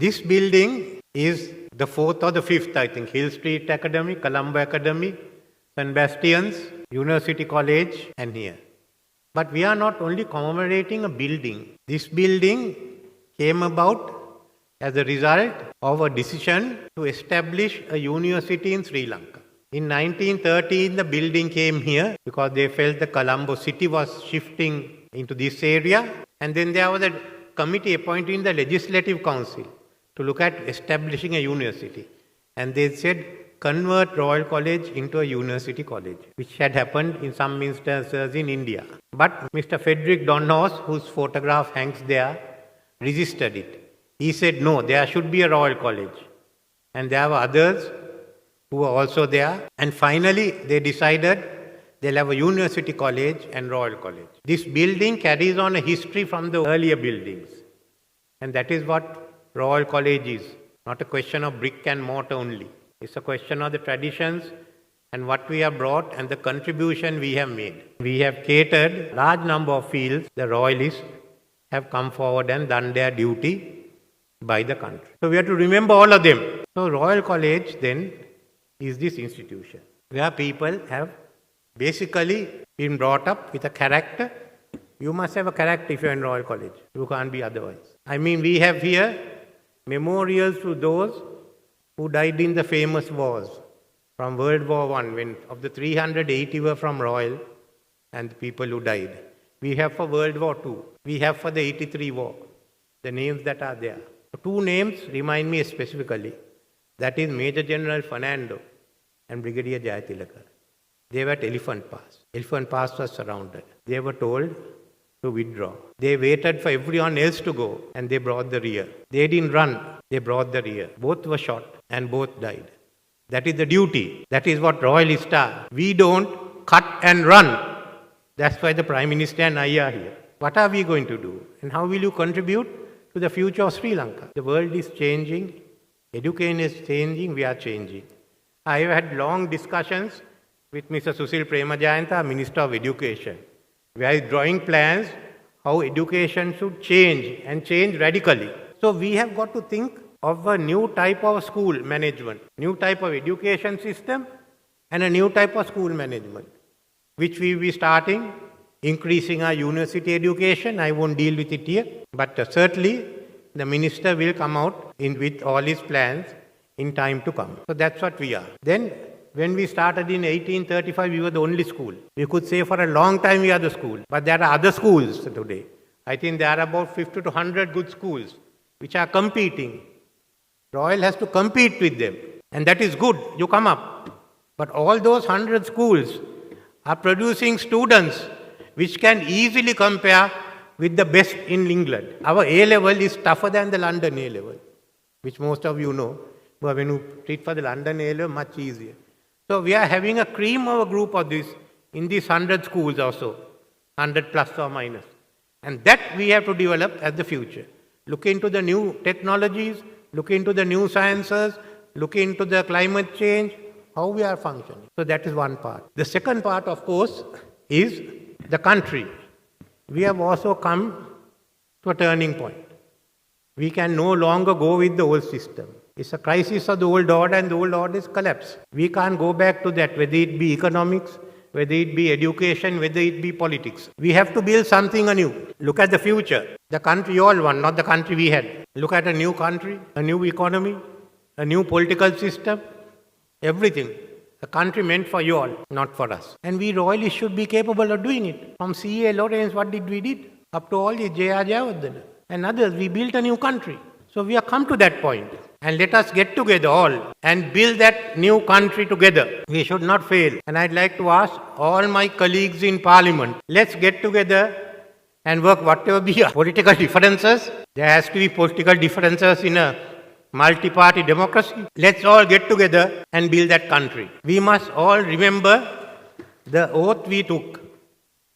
This building is the fourth or the fifth, I think. Hill Street Academy, Colombo Academy, St. Bastian's, University College, and here. But we are not only commemorating a building. This building came about as a result of a decision to establish a university in Sri Lanka. In 1913, the building came here because they felt the Colombo city was shifting into this area. And then there was a committee appointed in the Legislative Council to look at establishing a university. And they said, convert Royal College into a university college, which had happened in some instances in India. But Mr. Frederick Donhorse, whose photograph hangs there, resisted it. He said, no, there should be a Royal College. And there were others who were also there. And finally, they decided they'll have a university college and Royal College. This building carries on a history from the earlier buildings. And that is what Royal College is. Not a question of brick and mortar only. It's a question of the traditions and what we have brought and the contribution we have made. We have catered a large number of fields. The Royalists have come forward and done their duty by the country. So we have to remember all of them. So Royal College then is this institution where people have basically been brought up with a character. You must have a character if you're in Royal College. You can't be otherwise. I mean, we have here memorials to those who died in the famous wars from World War I, when of the 380 were from Royal and the people who died. We have for World War II. We have for the 83 war. The names that are there. Two names remind me specifically. That is Major General Fernando and Brigadier Jayatilaka. They were at Elephant Pass. Elephant Pass was surrounded. They were told to withdraw. They waited for everyone else to go and they brought the rear. They didn't run. They brought the rear. Both were shot and both died. That is the duty. That is what Royalists are. We don't cut and run. That's why the Prime Minister and I are here. What are we going to do? And how will you contribute to the future of Sri Lanka? The world is changing. Education is changing. We are changing. I have had long discussions with Mr. Susil Premajayanta, Minister of Education, where he is drawing plans how education should change and change radically. So we have got to think of a new type of school management, new type of education system, and a new type of school management, which we will be starting, increasing our university education. I won't deal with it here, but certainly the minister will come out with all his plans in time to come. So that's what we are. Then when we started in 1835, we were the only school. We could say for a long time we are the school. But there are other schools today. I think there are about 50 to 100 good schools which are competing. Royal has to compete with them. And that is good. You come up. But all those 100 schools are producing students which can easily compare with the best in England. Our A-level is tougher than the London A-level, which most of you know. But when you treat for the London A-level, much easier. So we are having a cream of a group of this in these 100 schools also, 100 plus or minus. And that we have to develop as the future. Look into the new technologies, look into the new sciences, look into the climate change, how we are functioning. So that is one part. The second part, of course, is the country. We have also come to a turning point. We can no longer go with the old system. It's a crisis of the old order and the old order is collapsed. We can't go back to that, whether it be economics, whether it be education, whether it be politics. We have to build something anew. Look at the future. The country you all want, not the country we had. Look at a new country, a new economy, a new political system, everything. A country meant for you all, not for us. And we royally should be capable of doing it. From C.A. Lawrence, what did we did? Up to all the J.R. Jayawardena and others, we built a new country. So we have come to that point. And let us get together all and build that new country together. We should not fail. And I'd like to ask all my colleagues in Parliament, let's get together and work whatever be our political differences. There has to be political differences in a multi-party democracy. Let's all get together and build that country. We must all remember the oath we took,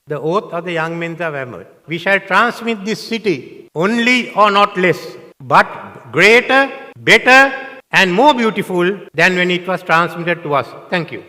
the oath of the young men of Amherst. We shall transmit this city only or not less, but greater, better and more beautiful than when it was transmitted to us. Thank you.